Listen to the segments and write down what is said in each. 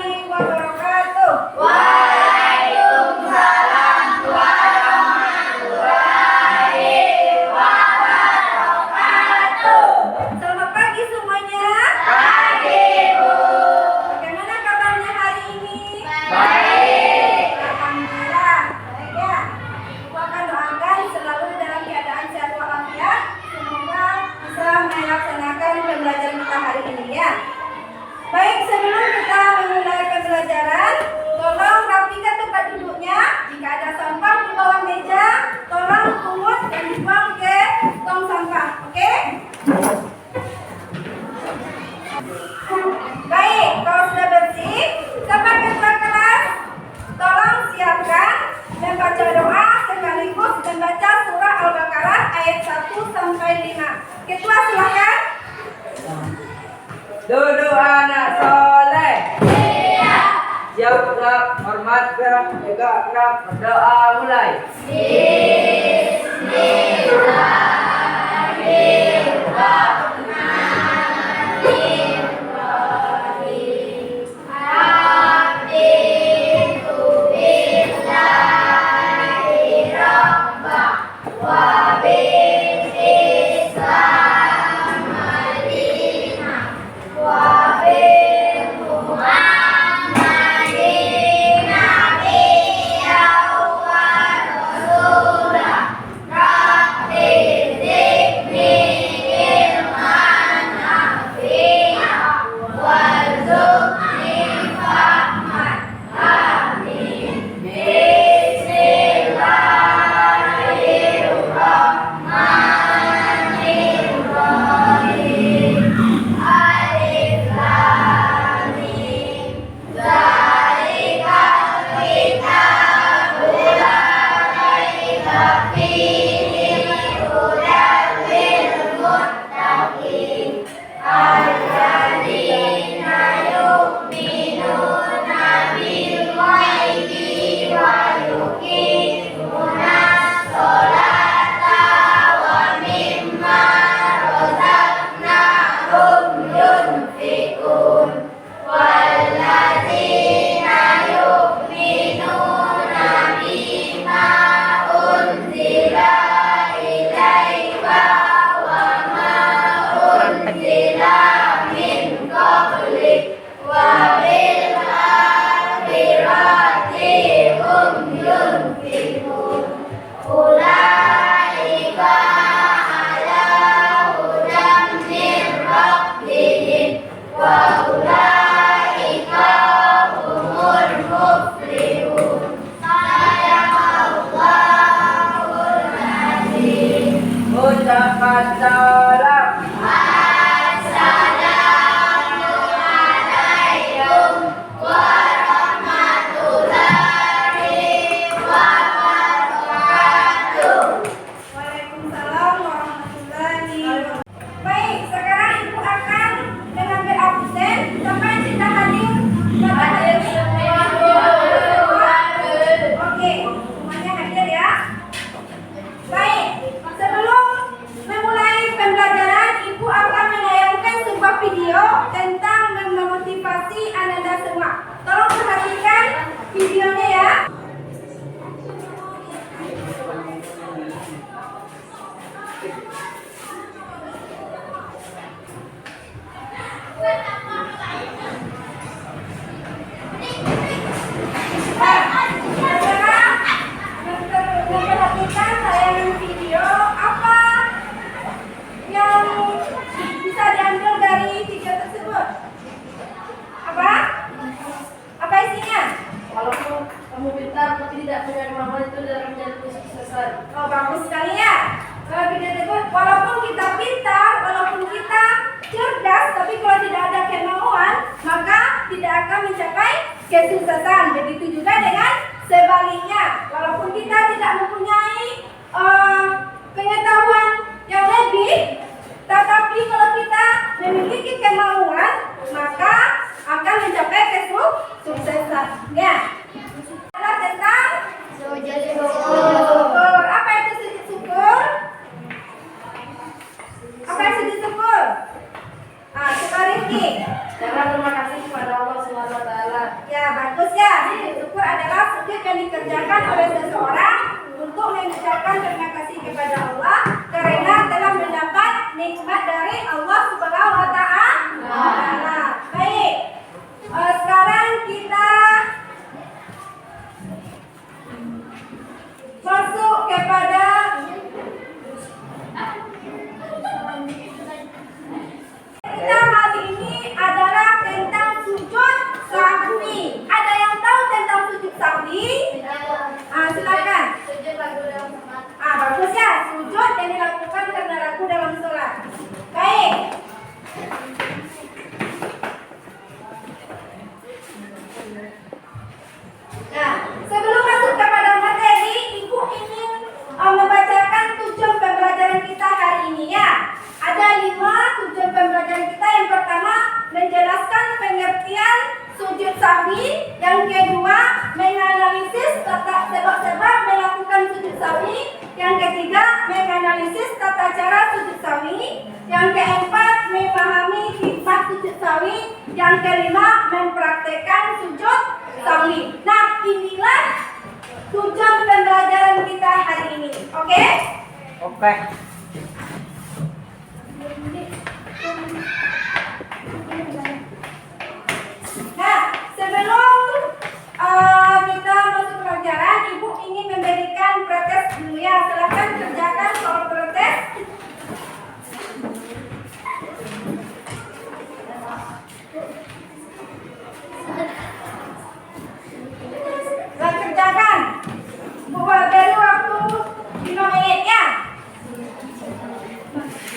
warahmatullahi wabarakatuh. Waalaikumsalam warahmatullahi wabarakatuh. Selamat pagi semuanya. Pagi, Bu. Bagaimana kabarnya hari ini? Baik. Alhamdulillah. Baik ya. Ibu akan doakan selalu dalam keadaan sehat walafiat. Semoga bisa melaksanakan pembelajaran kita hari ini ya. Baik, sebelum kita memulai pembelajaran, tolong rapikan tempat duduknya. Jika ada sampah di bawah meja, tolong pungut dan dibuang ke tong sampah. Oke? Baik, kalau sudah bersih, sampai ketua kelas, tolong siapkan membaca doa sekaligus membaca surah Al-Baqarah ayat 1 sampai 5. Ketua silakan. Duduk anak soleh. Iya. Siap gerak, hormat gerak, tegak gerak, berdoa mulai. Ucapan salam. Waalaikumsalam warahmatullahi wabarakatuh. Baik, sekarang Ibu akan mengambil absen sampai tidak hadir. Oke, semuanya hadir ya. Baik, sebelum memulai pembelajaran, Ibu akan menayangkan sebuah video tentang memotivasi Anda semua. Tolong perhatikan videonya ya. Memperhatikan tayangan video apa yang bisa diambil dari video tersebut? Apa isinya? Walaupun kamu pintar tapi tidak punya kemampuan itu dalam menjadi kesuksesan. Oh, bagus sekali ya. Kalau video tersebut, walaupun kita pintar, walaupun kita cerdas, tapi kalau tidak ada kemauan, maka tidak akan mencapai kesuksesan. Begitu juga dengan sebaliknya, walaupun kita tidak mempunyai pengetahuan yang lebih, tetapi kalau kita memiliki kemauan, maka akan mencapai kesuksesan. Ya. Adalah tentang sujud syukur. Apa itu sujud syukur? Apa itu sujud syukur? Coba Rifki. Cara berterima kasih kepada Allah Subhanahu wa taala Ya, bagus ya. Syukur adalah sujud yang dikerjakan oleh seseorang untuk mengucapkan terima kasih kepada Allah karena telah mendapat nikmat dari Allah Subhanahu wa Ta'ala. Baik. Sekarang kita masuk kepada kita kali ini adalah tentang sujud sahwi. Ada yang tahu tentang sujud sahwi? Silakan. Sujud lagu dalam sholat. Bagus ya. Sujud yang dilakukan karena ragu dalam sholat. Baik. Nah, sebelum masuk kepada materi, Ibu ingin membacakan tujuan pembelajaran kita hari ini ya. Ada 5 tujuan pembelajaran kita. Yang pertama, menjelaskan pengertian sujud sahwi. Yang kedua, menganalisis sebab-sebab melakukan sujud sahwi. Yang ketiga, menganalisis tata cara sujud sahwi. Yang keempat, memahami hikmah sujud sahwi. Yang kelima, mempraktekkan sujud sahwi. Nah, inilah tujuan pembelajaran kita hari ini. Oke? Oke. Nah, sebelum kita masuk pelajaran, Ibu ingin memberikan protes dulu ya. Silakan kerjakan soal protes. Dan kerjakan. Beri waktu 5 menit ya.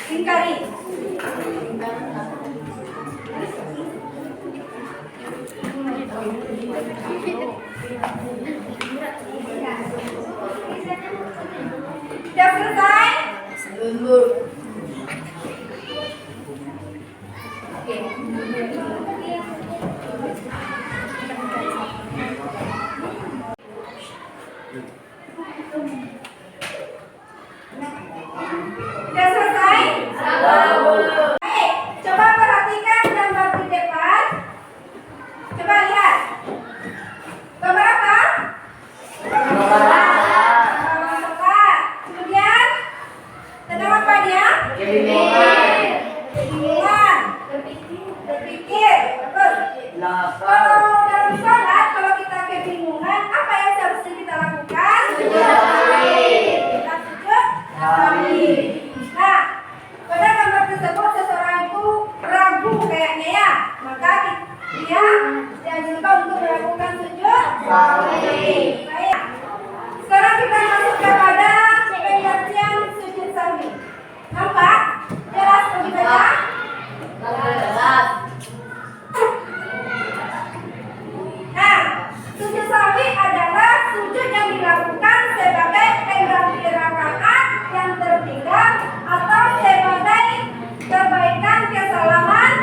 Singkari. Sudah selesai? Sudah selesai? Baik, coba perhatikan gambar di depan. Coba lihat. Gambar apa? Tepat. Kemudian, tentang apa dia? Kebingungan. Berpikir. Bagus. Kalau dalam sholat, kalau kita kebingungan, apa yang seharusnya kita lakukan? Kita sujud sahwi. Nah, pada gambar tersebut seseorang itu ragu kayaknya ya, maka dia dianjurkan untuk melakukan sujud sahwi. Baik. Sekarang kita masuk kepada pengertian sujud sahwi. Nampak? Jelas lebih banyak? Nah, sujud sahwi adalah sujud yang dilakukan sebagai pengganti rakaat yang tertinggal atau sebagai perbaikan kesalahan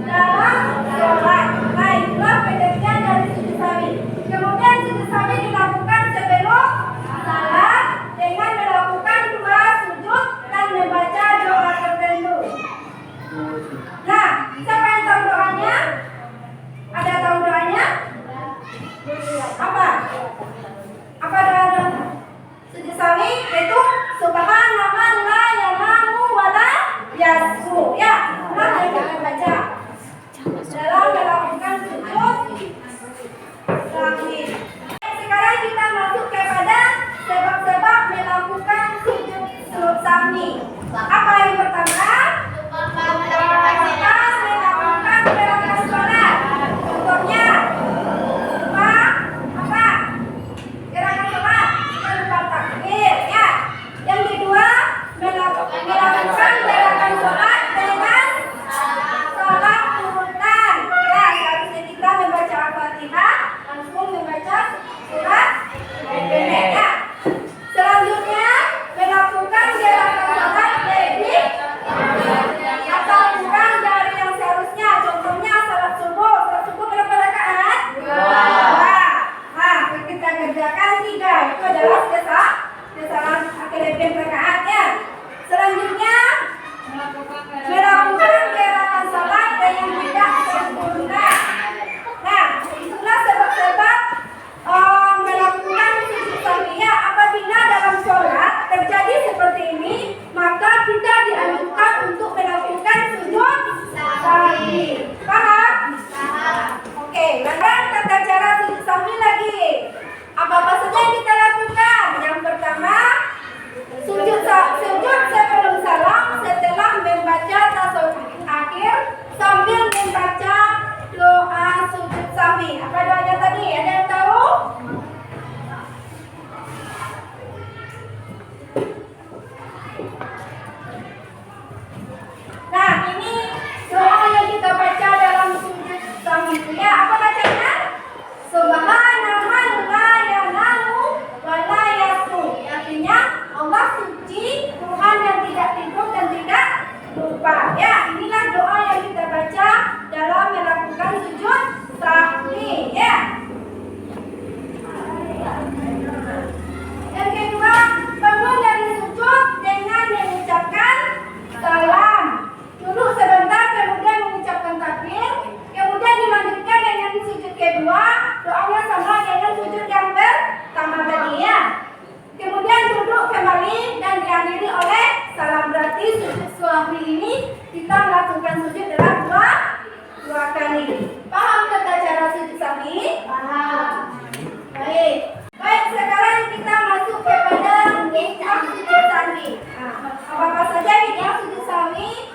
dalam sholat. Nah, itulah pengertian dari sujud sahwi. Kemudian sujud sahwi dilakukan sebelum salat dengan melakukan 2 sujud dan membaca doa sujud sahwi ini kita melakukan sujud dalam dua kali. Paham tata cara sujud sahwi? Paham. Baik, sekarang kita masuk kepada hikmah sujud sahwi. Apa saja hikmah sujud sahwi?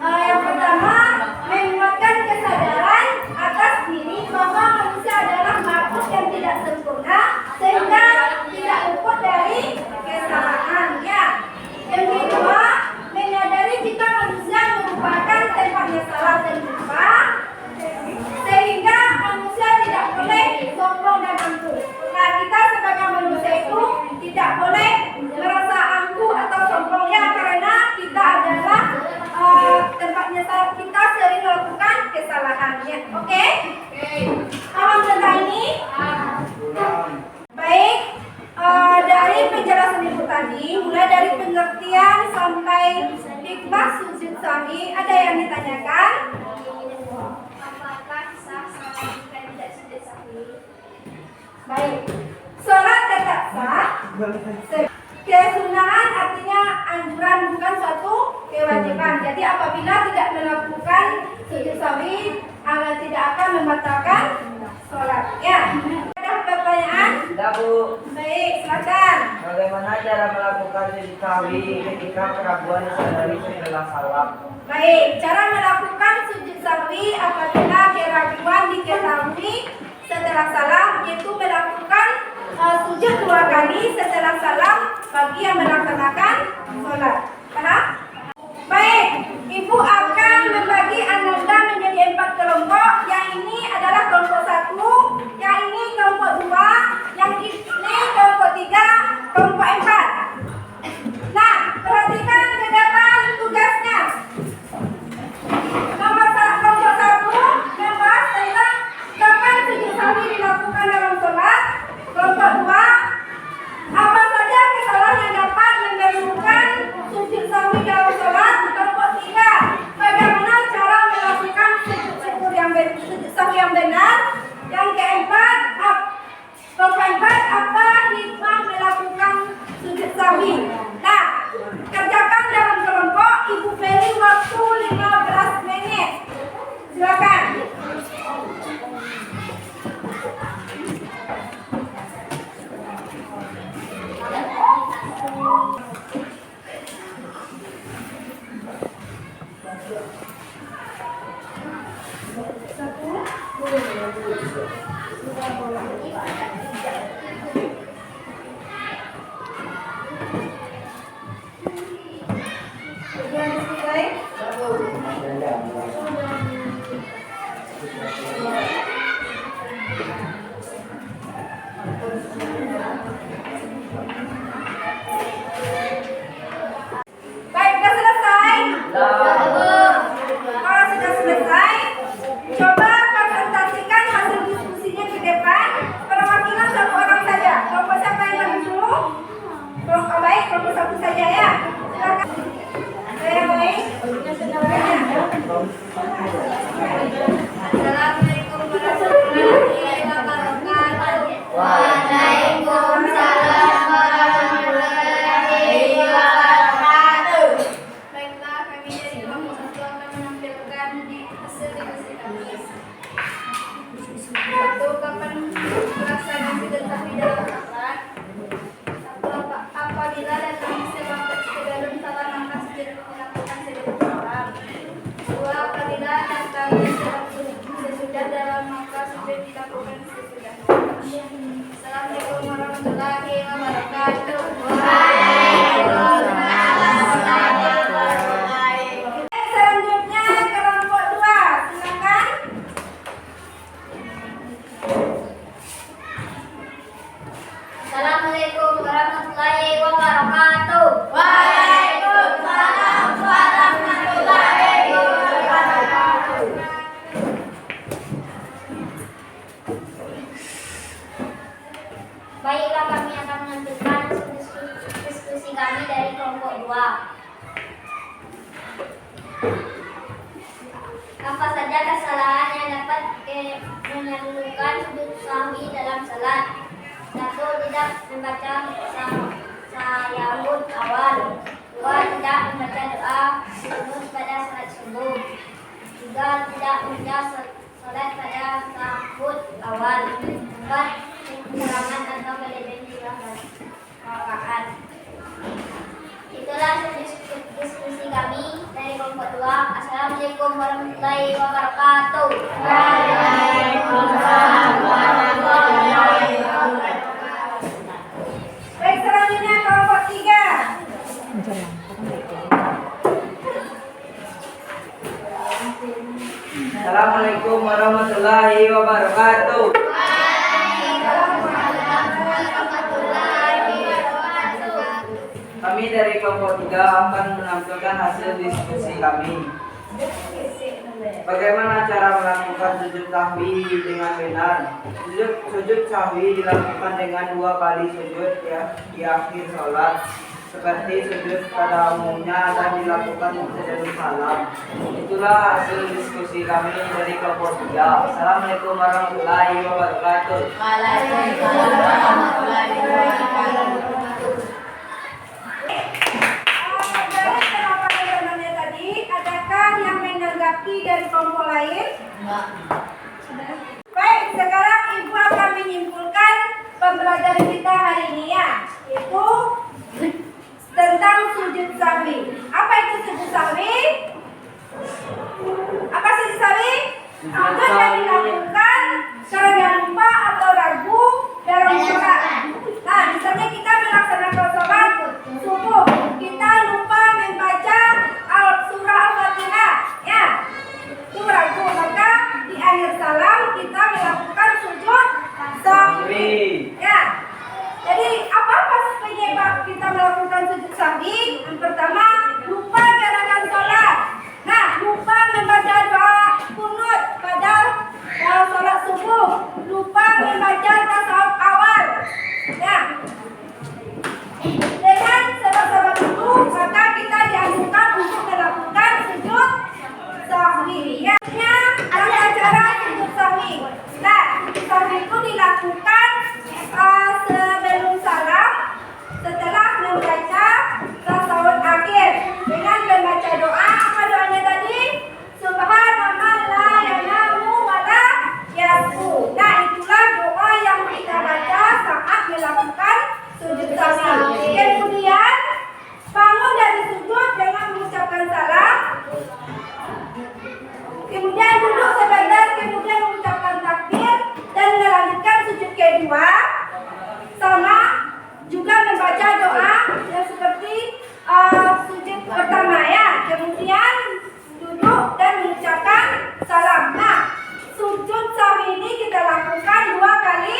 Yang pertama, menguatkan kesadaran atas diri bahwa manusia adalah makhluk yang tidak sempurna sehingga tidak luput dari kesalahan. Ya. Yang kedua, menyadari jika manusia merupakan tempatnya salah dan lupa sehingga manusia tidak boleh sombong dan angkuh. Nah, kita sebagai manusia itu tidak boleh merasa angkuh atau sombong ya, karena kita adalah tempatnya salah, kita sering melakukan kesalahannya. Oke? Paham tentang ini? Baik. Dari penjelasan ibu tadi, mulai dari pengertian sampai hikmah sujud sahwi, ada yang ditanyakan? Apakah sah salat jika tidak sujud sahwi? Baik. Salat tetap sah. Kesunahan artinya anjuran, bukan suatu kewajiban. Jadi apabila tidak melakukan sujud sahwi, tidak akan membatalkan sholat. Ya. Ada pertanyaan? Tidak, Bu. Baik, silakan. Bagaimana cara melakukan sujud sahwi ketika keraguan disadari setelah salam? Baik, cara melakukan sujud sahwi apabila keraguan diketahui setelah salam, yaitu melakukan sujud 2 kali setelah salam bagi yang melaksanakan sholat. Paham? Baik, Ibu akan membagi ananda menjadi 4 kelompok. Yang ini adalah kelompok 1, yang ini kelompok 2, yang ini kelompok 3, kelompok 4. Nah, perhatikan ke depan tugasnya. Kelompok 1 membahas tentang kapan sujud sahwi dilakukan dalam sholat. Kelompok 2, apa saja kesalahan yang dapat mendahulukan sujud sahwi dalam sholat. Kelompok 3, bagaimana cara melakukan sujud sahwi yang benar. Yang keempat, kelompok 4, apa hikmah melakukan sujud sahwi. Nah, kerjakan dalam kelompok. Ibu beri waktu 15 menit. Silakan. Baik, sudah selesai? Kalau sudah selesai, coba presentasikan hasil diskusinya ke depan. Perwakilan 1 orang saja. Kelompok siapa yang lebih dulu? Kelompok baik, kelompok 1 saja ya. Silakan. Saya baik. Assalamualaikum warahmatullahi wabarakatuh. Waalaikumsalam warahmatullahi wabarakatuh. Baiklah, kami dari kelompok 1 akan menampilkan di hasil diskusi kami. 1. Kapan pelaksanaan sujud sahwi dalam sholat? 1. Apabila datang sebelum salam maka sujud dilakukan sebelum salam. 2. Apabila datang sesudah dalam maka sujud dilakukan sesudah. Assalamualaikum warahmatullahi wabarakatuh. Selanjutnya kelompok 2, silakan. Assalamualaikum warahmatullahi wabarakatuh. Waalaikumsalam warahmatullahi wabarakatuh. Baiklah, kami akan menampilkan diskusi kami dari kelompok 2. Apa saja kesalahan yang dapat mendahulukan sujud sahwi dalam salat? 1. Tidak membaca sayahud awal. 2. Dua, tidak membaca doa kunut pada salat subuh. Tiga, tidak membaca salat pada tahajud awal. Empat, pengurangan atau melebihi 3 rakaat. Itulah diskusi kami dari kelompok 2. Assalamualaikum warahmatullahi wabarakatuh. Waalaikumsalam warahmatullahi wabarakatuh. Baik, selanjutnya kelompok 3. Assalamualaikum warahmatullahi wabarakatuh. Kami dari kelompok 3 akan menampilkan hasil diskusi kami. Bagaimana cara melakukan sujud sahwi dengan benar? Sujud sahwi dilakukan dengan 2 kali sujud ya di akhir sholat, seperti sujud pada umumnya dan dilakukan sebelum salam. Itulah hasil diskusi kami dari kelompok 3. Assalamualaikum warahmatullahi wabarakatuh. Waalaikumsalam warahmatullahi wabarakatuh. Dari kenapa teman-temannya tadi, adakah yang menanggapi dari kelompok lain? Baik, sekarang Ibu akan menyimpulkan pembelajaran kita hari ini ya, yaitu tentang sujud sahwi. Apa itu sujud sahwi? Apa sujud sahwi? Sujud yang dilakukan karena lupa atau ragu dalam sholat. Nah, misalnya kita melaksanakan sholat subuh, kita lupa membaca surah Al-Fatihah, ya, itu ragu, maka di akhir salam kita melakukan sujud sahwi, ya. Jadi apa penyebab kita melakukan sujud sahwi? Yang pertama, lupa gerakan sholat. Nah, lupa membaca doa kunut pada sholat subuh, lupa membaca tasawuf awal. Ya. Dengan sebab-sebab itu, maka kita dianjurkan untuk melakukan sujud sahwi. Ya, ada cara sujud sahwi. Nah, sujud sahwi itu dilakukan sebelum salam, setelah membaca tasawuf akhir dengan membaca doa. Apa doanya tadi? Subhanallah la yanamu wa la yasku. Nah, itulah doa yang kita baca saat melakukan sujud sahwi. Kemudian bangun dari sujud dengan mengucapkan salam. Kemudian duduk sebentar, kemudian mengucapkan takbir dan melanjutkan sujud kedua. Sama juga membaca doa yang seperti sujud pertama ya. Kemudian duduk dan mengucapkan salam. Nah, sujud sahwi ini kita lakukan 2 kali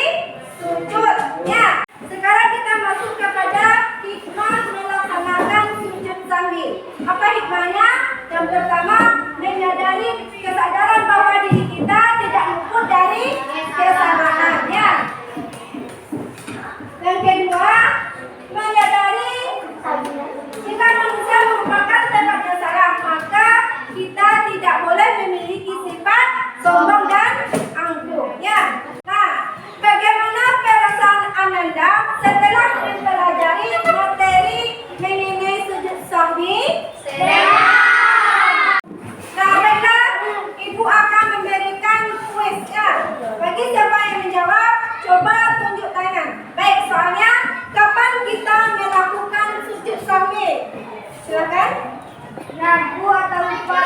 sujud ya. Sekarang kita masuk kepada hikmah melaksanakan sujud sahwi. Apa hikmahnya? Yang pertama, menyadari kesadaran bahwa diri kita tidak luput dari kesalahan ya. Yang kedua, menyadari jika manusia merupakan tempatnya salah, maka kita tidak boleh memiliki sifat sombong dan angkuh ya. Nah, bagaimana perasaan Ananda setelah mempelajari materi mengenai sujud sahwi? Nah, baiklah, Ibu akan memberikan kuis ya. Bagi siapa yang menjawab, coba tunjuk tangan. Baik, soalnya kapan kita melakukan sujud sahwi? Silakan. Ragu atau lupa